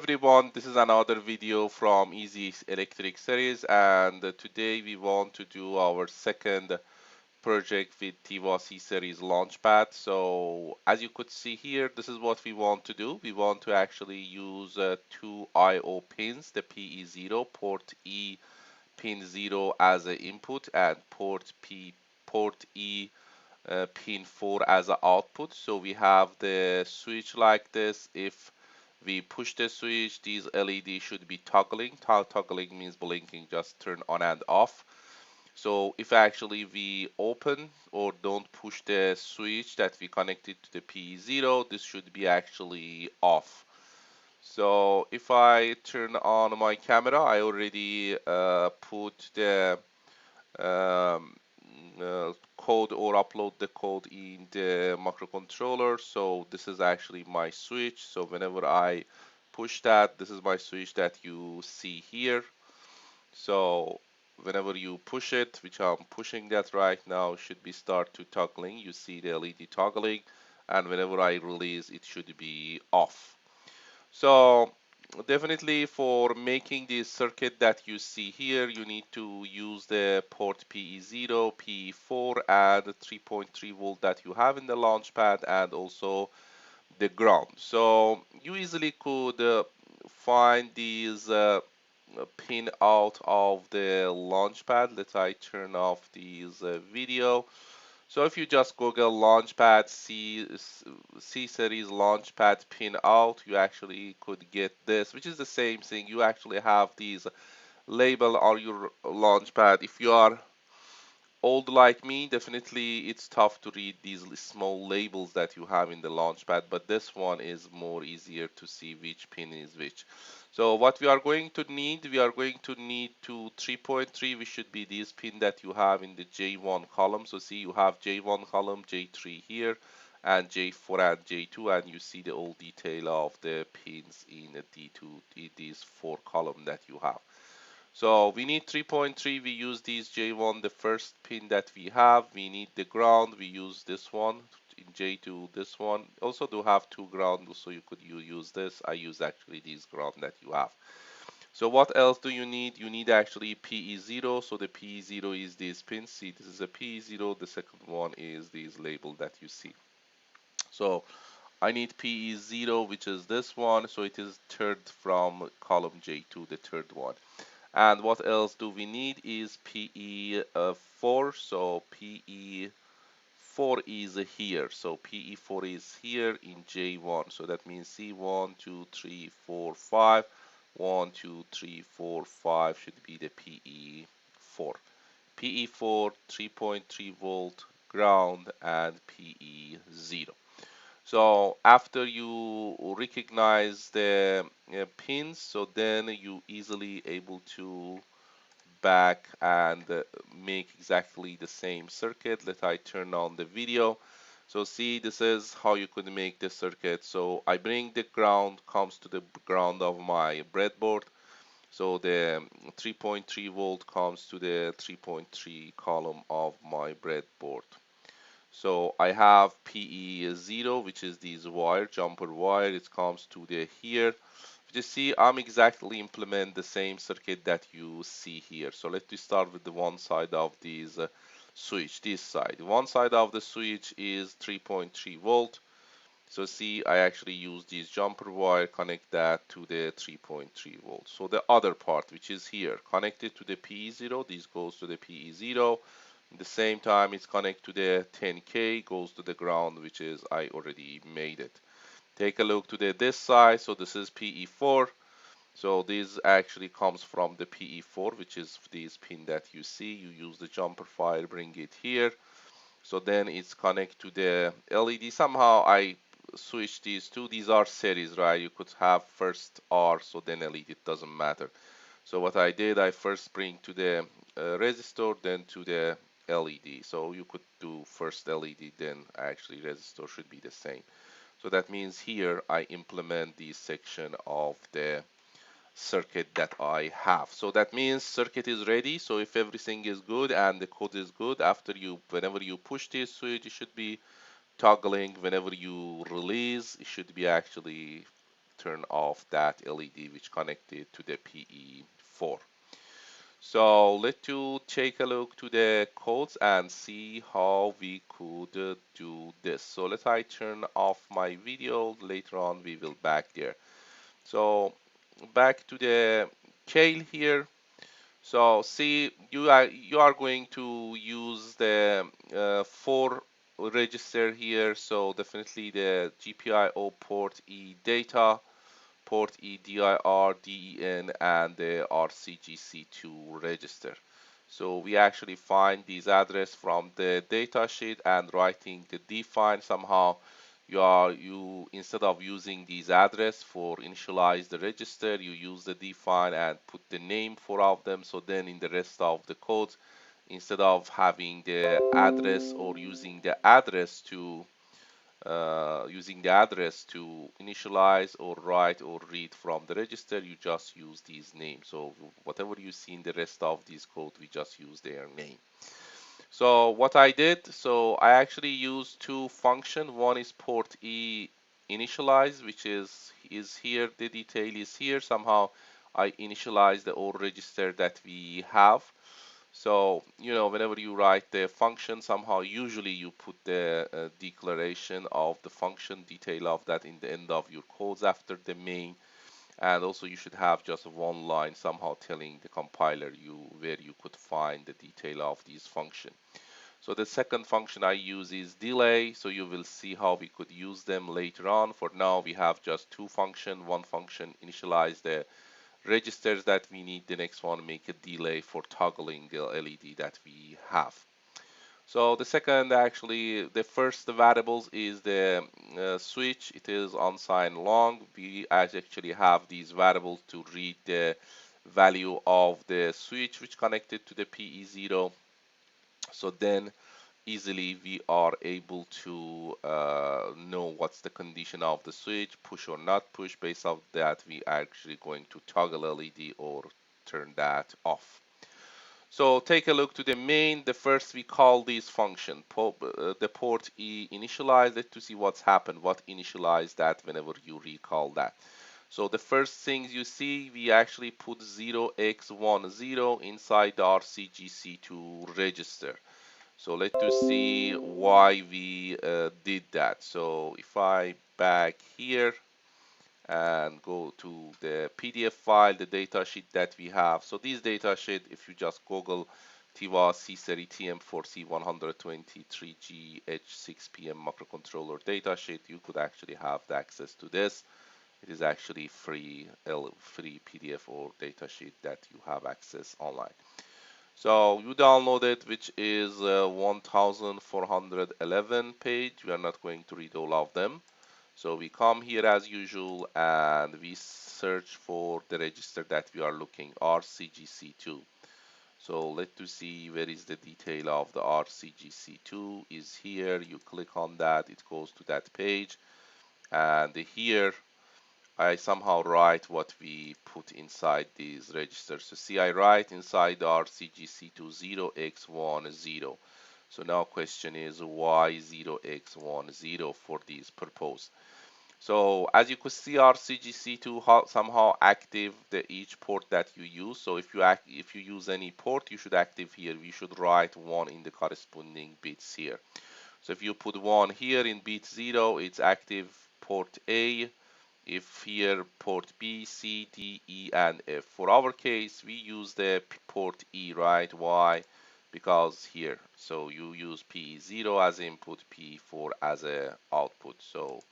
everyone, this is another video from Easy Electric series, and today we want to do our second project with Tiva C series launchpad. So as you could see here, this is what we want to do. We want to actually use two I/O pins, the PE0, port E pin 0 as an input, and port E pin 4 as an output. So we have the switch like this. If we push the switch, these LED should be toggling. Toggling means blinking, just turn on and off. So if actually we open or don't push the switch that we connected to the P0, this should be actually off. So if I turn on my camera, I already put the um, code or upload the code in the microcontroller. So this is actually my switch. So whenever I push that, this is my switch that you see here. So whenever you push it, which I'm pushing that right now, should be start to toggling. You see the LED toggling, and whenever I release, it should be off. So definitely for making this circuit that you see here, you need to use the port PE0, PE4, and the 3.3 volt that you have in the launchpad, and also the ground. So you easily could find these pin out of the launchpad. Let I turn off this video. So if you just Google Launchpad C series Launchpad pin out, you actually could get this, which is the same thing. You actually have these label on your Launchpad. If you are old like me, definitely it's tough to read these small labels that you have in the Launchpad, but this one is more easier to see which pin is which. So what we are going to need to 3.3, which should be this pin that you have in the J1 column. So see, you have J1 column, J3 here, and J4 and J2, and you see the old detail of the pins in the D2, these four column that you have. So we need 3.3, we use these J1, the first pin that we have. We need the ground, we use this one. In J2, this one. Also do have two ground, so you could use this. I use actually these ground that you have. So what else do you need? You need actually PE0. So the PE0 is this pin. See, this is a PE0. The second one is this label that you see. So I need PE0, which is this one. So it is third from column J2, the third one. And what else do we need is PE4. So PE4 is here. So PE4 is here in J1. So that means C1, 2, 3, 4, 5. 1, 2, 3, 4, 5 should be the PE4. PE4, 3.3 volt ground, and PE0. So after you recognize the pins, so then you easily able to back and make exactly the same circuit. Let I turn on the video. So see, this is how you could make the circuit. So I bring the ground, comes to the ground of my breadboard. So the 3.3 volt comes to the 3.3 column of my breadboard. So I have PE0, which is this wire, jumper wire. It comes to the here. You see, I'm exactly implement the same circuit that you see here. So let me start with the one side of this switch, this side. One side of the switch is 3.3 volt. So see, I actually use this jumper wire, connect that to the 3.3 volts. So the other part, which is here, connected to the PE0, this goes to the PE0. At the same time, it's connected to the 10K, goes to the ground, which is, I already made it. Take a look to this side. So this is PE4. So this actually comes from the PE4, which is this pin that you see. You use the jumper file, bring it here. So then it's connect to the LED. Somehow I switch these two. These are series, right? You could have first R, so then LED. It doesn't matter. So what I did, I first bring to the resistor, then to the LED. So you could do first LED, then actually resistor should be the same. So that means here I implement this section of the circuit that I have. So that means circuit is ready. So if everything is good and the code is good, whenever you push this switch, it should be toggling. Whenever you release, it should be actually turn off that LED which connected to the PE4. So let's take a look to the codes and see how we could do this. So let's I turn off my video. Later on we will back there. So back to the Kale here. So see, you are going to use the 4 register here. So definitely the GPIO port E data, port EDIR, DEN, and the RCGC2 register. So we actually find these address from the datasheet and writing the define somehow. You instead of using these address for initialize the register, you use the define and put the name for all of them. So then in the rest of the code, instead of having the address or using the address to initialize or write or read from the register, you just use these names. So whatever you see in the rest of this code, we just use their name. So what I did, so I actually used two functions. One is port E initialize, which is here. The detail is here. Somehow I initialize the old register that we have. So, whenever you write the function, somehow usually you put the declaration of the function detail of that in the end of your codes after the main. And also you should have just one line somehow telling the compiler where you could find the detail of these function. So the second function I use is delay. So you will see how we could use them later on. For now, we have just two functions. One function initialize the registers that we need. The next one make a delay for toggling the LED that we have. So the second, actually, the first variables is the switch. It is unsigned long. We actually have these variables to read the value of the switch which connected to the PE0. So then easily we are able to know what's the condition of the switch, push or not push. Based on that, we are actually going to toggle LED or turn that off. So take a look to the main. The first we call this function, the port E initialize it to see what's happened, what initialize that whenever you recall that. So the first things you see, we actually put 0x10 inside the RCGC2 register. So let's see why we did that. So if I back here and go to the PDF file, the datasheet that we have. So this datasheet, if you just Google TIVA C-Series TM4C123GH6PM microcontroller datasheet, you could actually have the access to this. It is actually free PDF or datasheet that you have access online. So you download it, which is 1411 page. We are not going to read all of them. So we come here as usual and we search for the register that we are looking, RCGC2. So let's see where is the detail of the RCGC2 is here. You click on that, it goes to that page. And here I somehow write what we put inside these registers. So see, I write inside the RCGC2 0x10. So now question is why 0x10 for this purpose? So as you could see, RCGC2 somehow active each port that you use. So if you use any port, you should active here. We should write 1 in the corresponding bits here. So if you put 1 here in bit 0, it's active port A. If here port B, C, D, E, and F. For our case, we use the port E, right? Why? Because here, so you use PE0 as input, PE4 as a output. So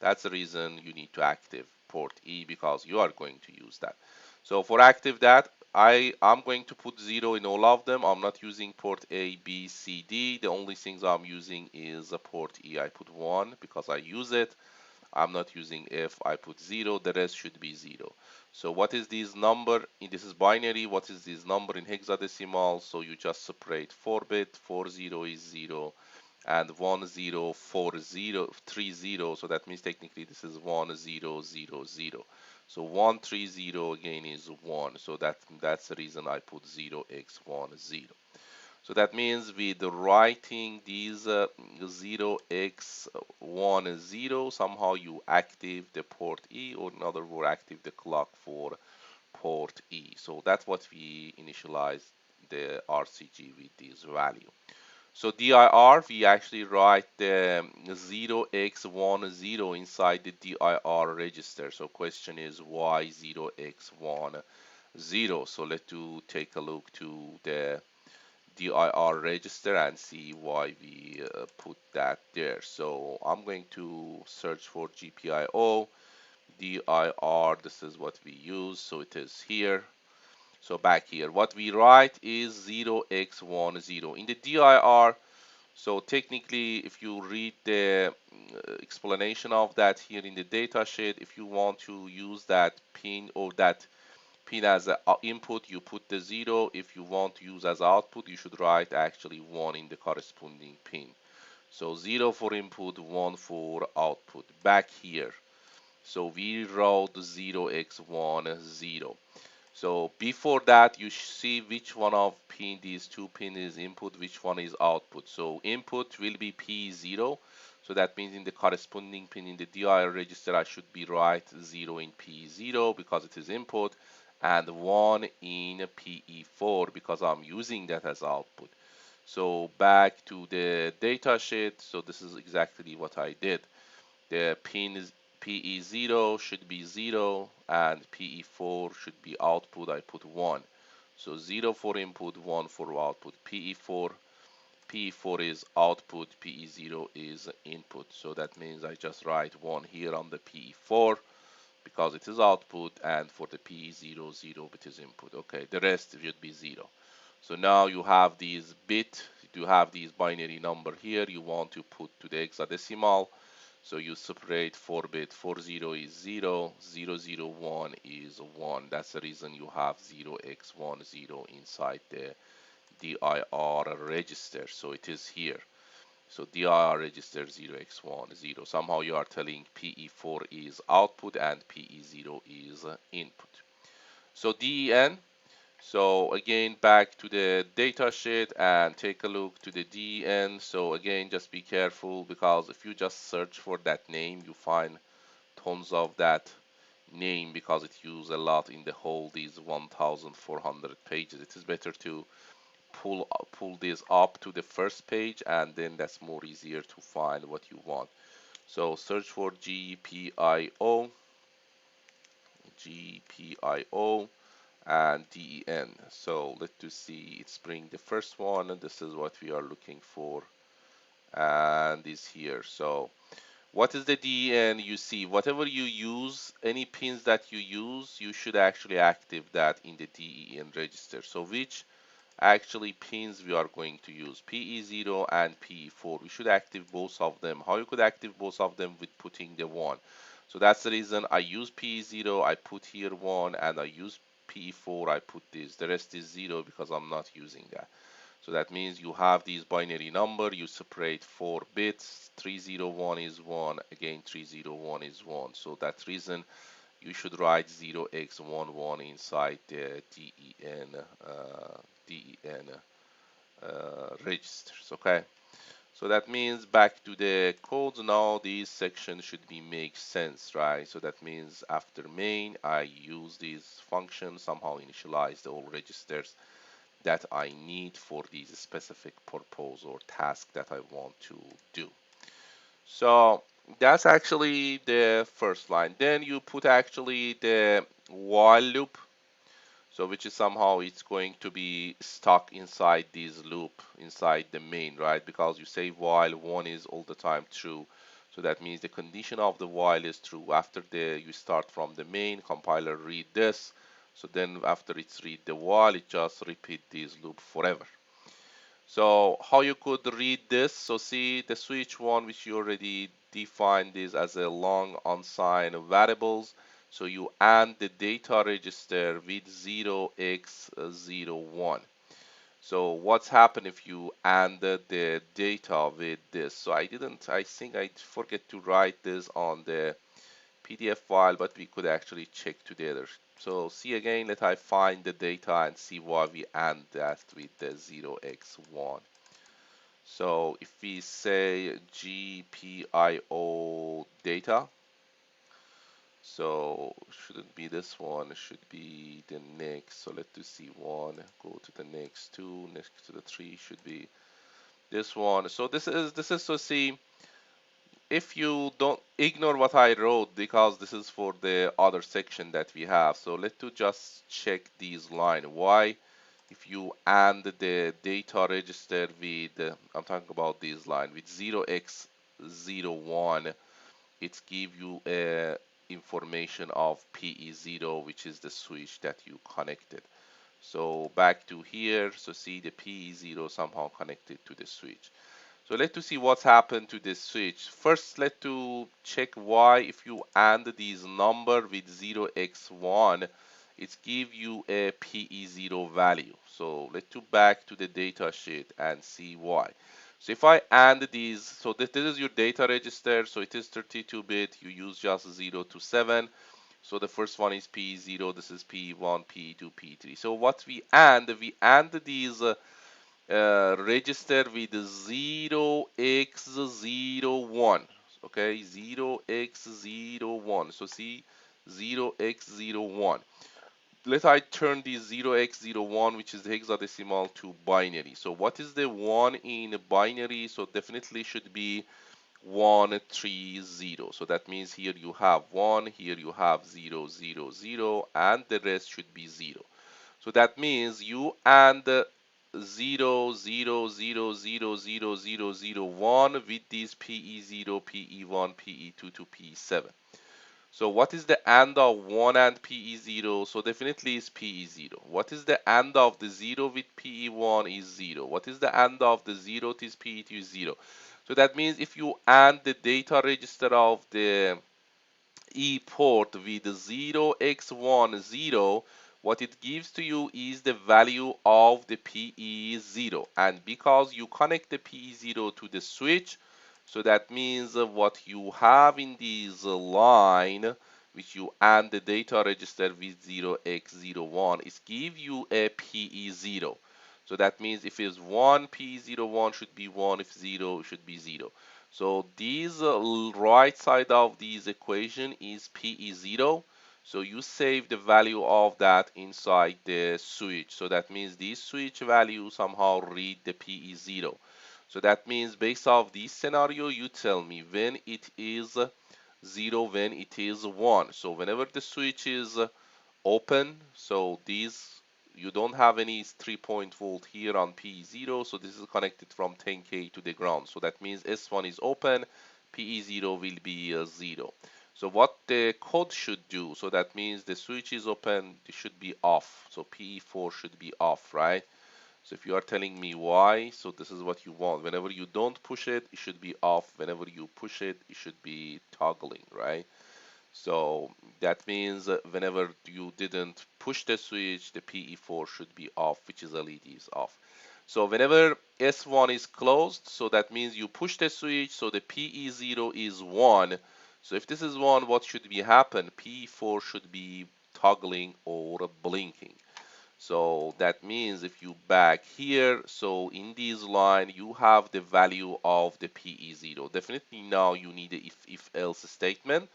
that's the reason you need to active port E because you are going to use that. So for active that, I'm going to put 0 in all of them. I'm not using port A, B, C, D. The only things I'm using is a port E. I put 1 because I use it. I'm not using F, I put 0, the rest should be 0. So what is this number? This is binary. What is this number in hexadecimal? So you just separate 4-bit, 40 is 0, and 104030. So that means technically this is 1000. So 130 again is 1. So that's the reason I put 0x10. So that means with writing these 0x10, somehow you active the port E, or in other words, active the clock for port E. So that's what we initialize the RCG with this value. So dir, we actually write the 0x10 inside the dir register. So question is why 0x10? So let's take a look to the dir register and see why we put that there. So I'm going to search for GPIO, dir, this is what we use, so it is here. So back here, what we write is 0x10 in the dir. So technically, if you read the explanation of that here in the datasheet, if you want to use that pin or that pin as an input, you put the 0. If you want to use as output, you should write actually 1 in the corresponding pin. So 0 for input, 1 for output. Back here, so we wrote 0x10. So before that, you see which one of these two pins is input, which one is output. So input will be P0. So that means in the corresponding pin in the dir register, I should be write 0 in P0 because it is input, and 1 in PE4 because I'm using that as output. So back to the data sheet. So this is exactly what I did. The pin is PE0 should be 0 and PE4 should be output. I put 1. So 0 for input, 1 for output. PE4 is output, PE0 is input. So that means I just write 1 here on the PE4 because it is output, and for the PE0, 0 it is input. Okay, the rest should be 0. So now you have these bit, you have these binary number here, you want to put to the hexadecimal. So you separate 4-bit, 40 is 0, 001 is 1. That's the reason you have 0x10 inside the dir register. So it is here. So dir register 0x10. Somehow you are telling PE4 is output and PE0 is input. So den, so again, back to the data sheet and take a look to the den. So again, just be careful because if you just search for that name, you find tons of that name because it used a lot in the whole these 1,400 pages. It is better to pull this up to the first page, and then that's more easier to find what you want. So search for GPIO, GPIO, and DEN. So let's see, it's bring the first one, and this is what we are looking for, and is here. So what is the DEN? You see, whatever you use, any pins that you use, you should actually active that in the DEN register. So which actually pins we are going to use, PE0 and PE4. We should active both of them. How you could active both of them? With putting the 1. So that's the reason I use PE0, I put here 1, and I use PE4, I put this. The rest is 0 because I'm not using that. So that means you have these binary number, you separate 4 bits, 301 is 1, again 301 is 1. So that's reason you should write 0x11 inside the DEN registers, okay? So that means back to the code now, these sections should be make sense, right? So that means after main, I use this function, somehow initialize the all registers that I need for these specific purpose or task that I want to do. So that's actually the first line. Then you put actually the while loop. So which is somehow it's going to be stuck inside this loop, inside the main, right? Because you say while 1 is all the time true. So that means the condition of the while is true. After you start from the main, compiler read this. So then after it's read the while, it just repeat this loop forever. So how you could read this? So see the switch one, which you already defined this as a long unsigned variables. So you AND the data register with 0x01. So what's happened if you AND the data with this? So I think I forget to write this on the PDF file, but we could actually check together. So see again, let I find the data and see why we AND that with the 0x1. So if we say GPIO data, so shouldn't be this one, it should be the next. So let's do C1, go to the next two, next to the three should be this one. So this is so see if you don't ignore what I wrote because this is for the other section that we have. So let's do just check these line. Why if you AND the data register with I'm talking about this line with 0x01, it give you information of PE0, which is the switch that you connected. So back to here, so see the PE0 somehow connected to the switch. So let's to see what's happened to this switch. First, let's to check why if you AND these number with 0x1, it give you a PE0 value. So let's to back to the data sheet and see why. So if I AND these, so this is your data register, so it is 32-bit, you use just 0 to 7. So the first one is PE0, this is PE1, PE2, PE3. So what we AND these register with 0x01. Okay, 0x01. So see 0x01. Let I turn this 0x01, which is the hexadecimal, to binary. So what is the 1 in binary? So definitely should be 130. So that means here you have 1, here you have 0, 0, 0, and the rest should be 0. So that means you AND 0, 0, 0, 0, 0, 0, 0, 1 with these PE0, PE1, PE2 to PE7. So what is the AND of 1 and PE0? So definitely is PE0. What is the AND of the 0 with PE1 is 0. What is the AND of the 0 to PE2 is 0. So that means if you AND the data register of the E port with 0x10, what it gives to you is the value of the PE0. And because you connect the PE0 to the switch, so that means what you have in this line, which you AND the data register with 0x01, is give you a PE0. So that means if it's 1, PE01 should be 1, if 0 should be 0. So this right side of this equation is PE0. So you save the value of that inside the switch. So that means this switch value somehow read the PE0. So that means based off this scenario, you tell me when it is 0, when it is 1. So whenever the switch is open, so these you don't have any 3-point volt here on PE0, so this is connected from 10K to the ground. So that means S1 is open, PE0 will be 0. So what the code should do, so that means the switch is open, it should be off. So PE4 should be off, right? So if you are telling me why, so this is what you want. Whenever you don't push it, it should be off. Whenever you push it, it should be toggling, right? So that means whenever you didn't push the switch, the PE4 should be off, which is LED is off. So whenever S1 is closed, so that means you push the switch, so the PE0 is 1. So if this is 1, what should be happen? PE4 should be toggling or blinking. So that means if you back here, so in this line, you have the value of the PE0. Definitely now you need a if else statement,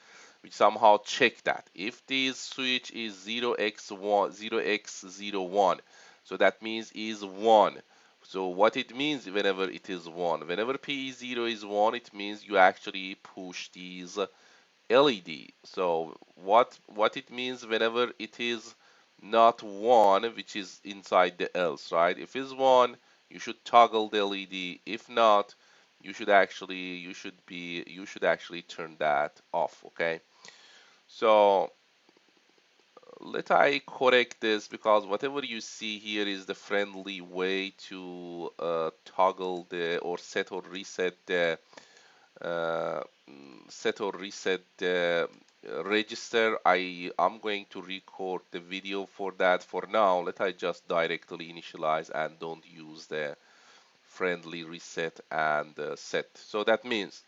which somehow check that. If this switch is 0x1, 0x01, so that means is 1. So what it means whenever it is 1, whenever PE0 is 1, it means you actually push these LED. So what it means whenever it is not 1, which is inside the else, right? If it's 1, you should toggle the LED. If not, you should actually turn that off, okay? So let I correct this because whatever you see here is the friendly way to toggle the or set or reset the uh, set or reset the register. I'm going to record the video for that. For now, let I just directly initialize and don't use the friendly reset and set. So that means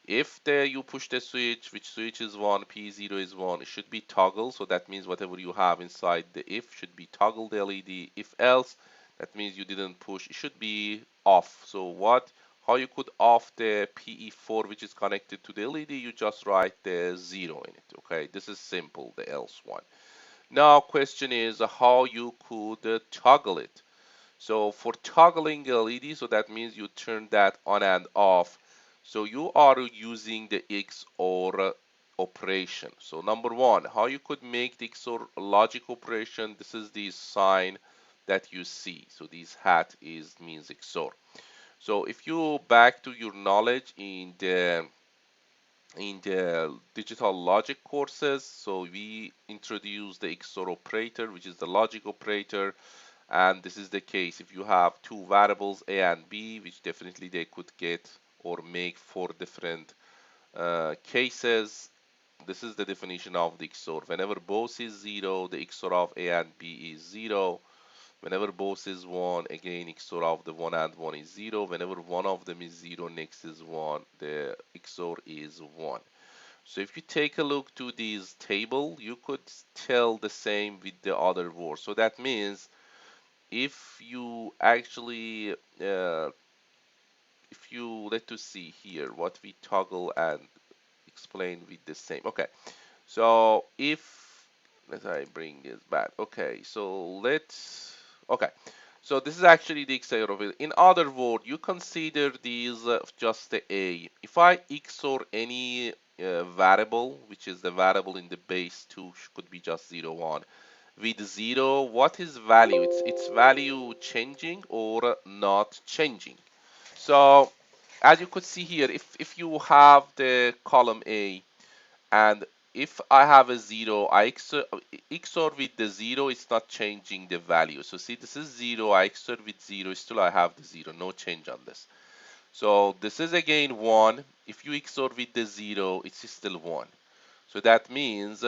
If you push the switch, which switch is 1, P0 is 1, it should be toggle. So that means whatever you have inside the if should be toggle the LED. If else, that means you didn't push. It should be off. So how you could off the PE4 which is connected to the LED, you just write the 0 in it. Okay, this is simple, the else one. Now question is how you could toggle it. So for toggling LED, so that means you turn that on and off. So you are using the XOR operation. So number one, how you could make the XOR logic operation, this is the sign that you see. So this hat is means XOR. So if you back to your knowledge in the digital logic courses, so we introduce the XOR operator, which is the logic operator. And this is the case if you have two variables a and b, which definitely they could get or make four different cases. This is the definition of the XOR. Whenever both is 0, the XOR of a and b is 0. Whenever both is 1, again XOR of the 1 and 1 is 0. Whenever one of them is 0, next is 1, the XOR is 1. So if you take a look to this table, you could tell the same with the other words. So that means if you actually if you let us see here what we toggle and explain with the same. Okay, so if let I bring this back. Okay, so let's okay. So this is actually the XOR of it. In other words, you consider these just the A. If I XOR any variable, which is the variable in the base 2, could be just 0, 1, with 0, what is value? It's value changing or not changing. So as you could see here, if you have the column A and if I have a 0, I XOR with the 0, it's not changing the value. So see, this is 0, I XOR with 0, still I have the 0, no change on this. So this is again 1. If you XOR with the 0, it's still 1. So that means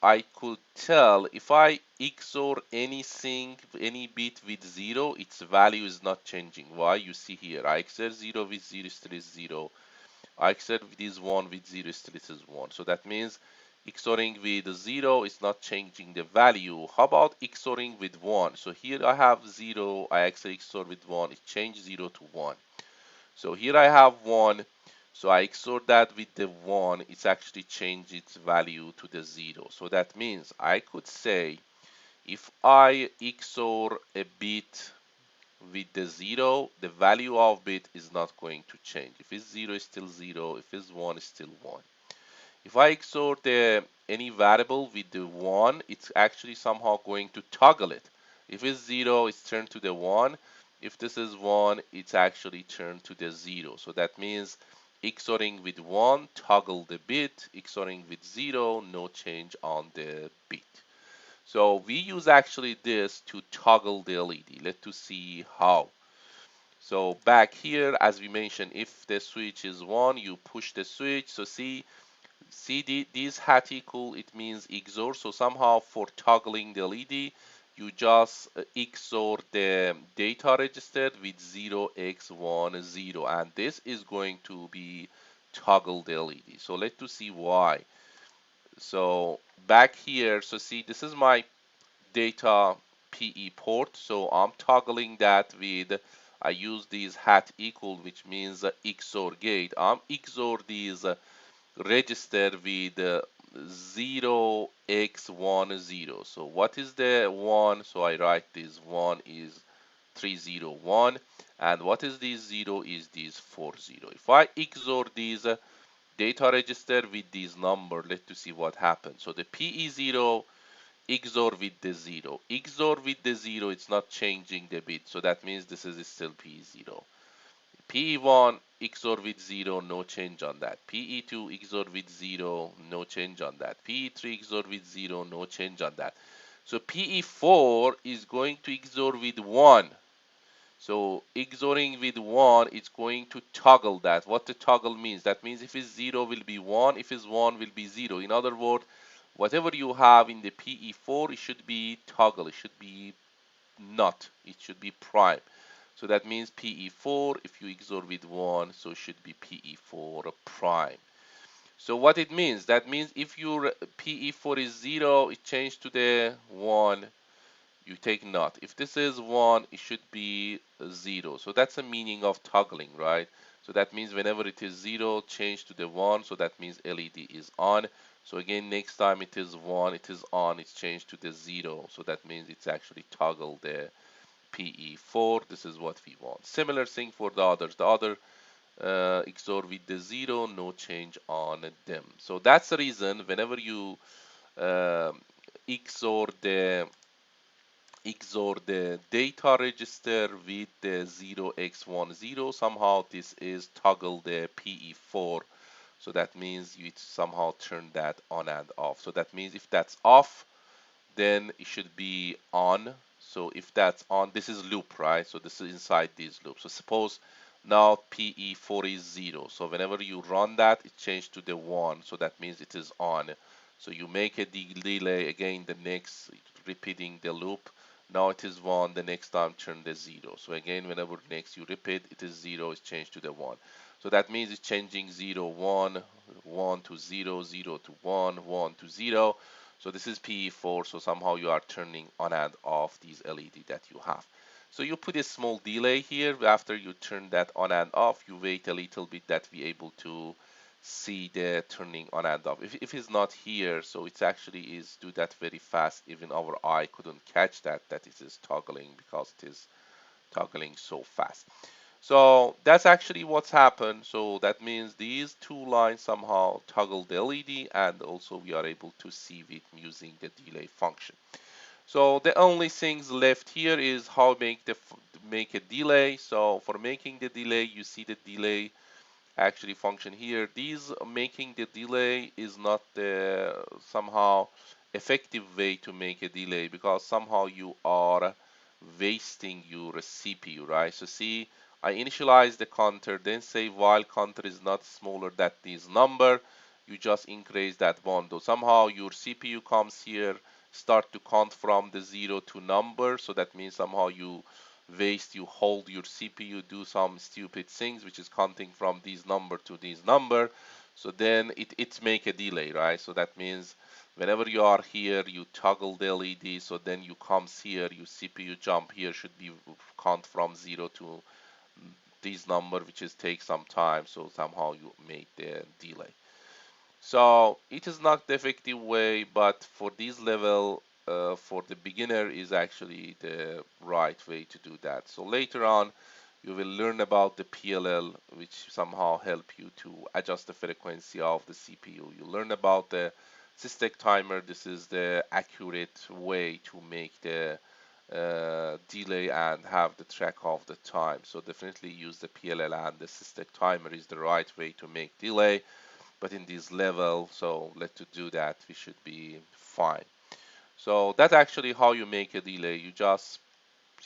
I could tell if I XOR anything, any bit with 0, its value is not changing. Why? You see here, I XOR 0 with 0 still is 0. I XOR this 1 with 0 still is 1. So that means XORing with 0 is not changing the value. How about XORing with 1? So here I have 0, I actually XOR with 1, it changed 0 to 1. So here I have 1, so I XOR that with the 1, it's actually changed its value to the 0. So that means I could say if I XOR a bit with the 0, the value of bit is not going to change. If it's 0, it's still 0. If it's 1, it's still 1. If I XOR any variable with the 1, it's actually somehow going to toggle it. If it's 0, it's turned to the 1. If this is 1, it's actually turned to the 0. So that means XORing with 1, toggle the bit. XORing with 0, no change on the bit. So we use actually this to toggle the LED. Let's see how. So back here, as we mentioned, if the switch is 1, you push the switch. So see this hat equal, it means XOR. So somehow for toggling the LED, you just XOR the data register with 0x10, and this is going to be toggle the LED. So let's see why. So back here, so see this is my data PE port. So I'm toggling that with I use this hat equal, which means XOR gate. I'm XOR these register with 0x10. So what is the 1? So I write this 1 is 301, and what is this 0 is this 40. If I XOR these data register with this number, let's see what happens. So the PE0 XOR with the 0. XOR with the 0, it's not changing the bit, so that means this is still PE0. PE1 XOR with 0, no change on that. PE2 XOR with 0, no change on that. PE3 XOR with 0, no change on that. So PE4 is going to XOR with 1. So XORing with 1, it's going to toggle that. What the toggle means? That means if it's 0 will be 1, if it's 1 will be 0. In other words, whatever you have in the PE4, it should be toggle. It should be not. It should be prime. So that means PE4, if you XOR with 1, so it should be PE4 prime. So what it means, that means if your PE4 is 0, it changed to the 1, you take not. If this is 1, it should be 0. So that's the meaning of toggling, right? So that means whenever it is 0, change to the 1. So that means LED is on. So again, next time it is 1, it is on, it's changed to the 0. So that means it's actually toggle the PE4. This is what we want. Similar thing for the others. The other XOR with the 0, no change on them. So that's the reason whenever you um XOR the data register with the 0x10, somehow this is toggle the PE4. So that means you somehow turn that on and off. So that means if that's off, then it should be on. So if that's on, this is loop, right? So this is inside this loop. So suppose now PE4 is 0. So whenever you run that, it changed to the 1. So that means it is on. So you make a delay again, the next repeating the loop. Now it is 1, the next time turn the 0. So again, whenever next you repeat, it is 0, it's changed to the 1. So that means it's changing 0, 1, 1 to 0, 0 to 1, 1 to 0. So this is PE4, so somehow you are turning on and off these LED that you have. So you put a small delay here. After you turn that on and off, you wait a little bit that we able to see the turning on and off. If it's not here, so it actually is do that very fast. Even our eye couldn't catch that it is toggling because it is toggling so fast. So that's actually what's happened. So that means these two lines somehow toggle the LED, and also we are able to see it using the delay function. So the only things left here is how make a delay. So for making the delay, you see the delay actually function here. These making the delay is not the somehow effective way to make a delay, because somehow you are wasting your CPU, right? So see, I initialize the counter, then say while counter is not smaller than this number, you just increase that one. Though somehow your CPU comes here, start to count from the 0 to number, so that means somehow you waste, you hold your CPU, do some stupid things, which is counting from this number to this number. So then it make a delay, right? So that means whenever you are here, you toggle the LED. So then you comes here, your CPU jump here should be count from 0 to this number, which is take some time. So somehow you make the delay. So it is not the effective way, but for this level, for the beginner is actually the right way to do that. So later on, you will learn about the PLL, which somehow help you to adjust the frequency of the CPU. You learn about the system timer. This is the accurate way to make the delay and have the track of the time. So definitely use the PLL, and the system timer is the right way to make delay. But in this level, so let's do that, we should be fine. So that's actually how you make a delay. You just,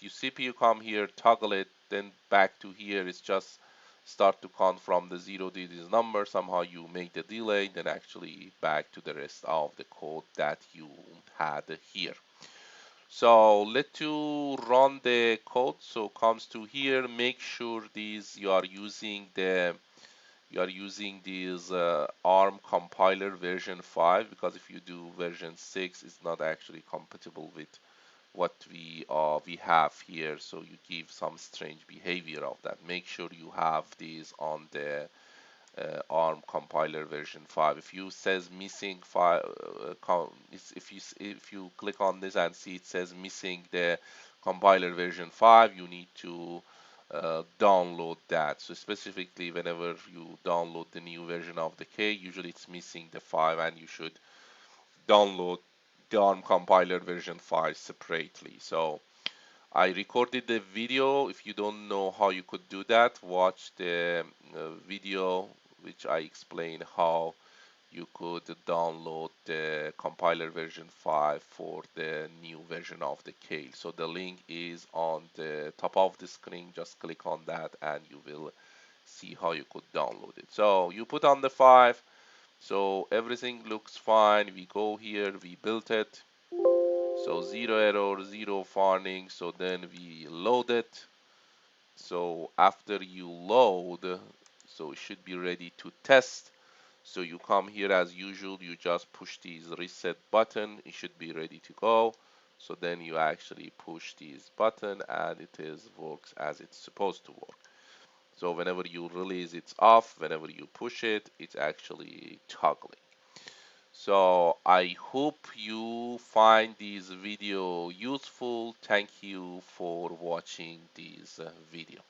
your CPU come here, toggle it, then back to here. It's just start to count from the 0 digits number. Somehow you make the delay, then actually back to the rest of the code that you had here. So let to run the code. So comes to here, make sure these you are using this ARM compiler version 5, because if you do version 6, it's not actually compatible with what we have here. So you give some strange behavior of that. Make sure you have these on the ARM compiler version 5. If you says missing file, if you click on this and see it says missing the compiler version 5, you need to download that. So specifically, whenever you download the new version of the K, usually it's missing the 5, and you should download the ARM compiler version 5 separately. So I recorded the video. If you don't know how you could do that, watch the video which I explain how you could download the compiler version 5 for the new version of the Kale. So the link is on the top of the screen. Just click on that and you will see how you could download it. So you put on the 5. So everything looks fine. We go here, we built it. So zero error, zero warning. So then we load it. So after you load, so it should be ready to test. So you come here as usual, you just push this reset button, it should be ready to go. So then you actually push this button and it is works as it's supposed to work. So whenever you release it's off, whenever you push it, it's actually toggling. So I hope you find this video useful. Thank you for watching this video.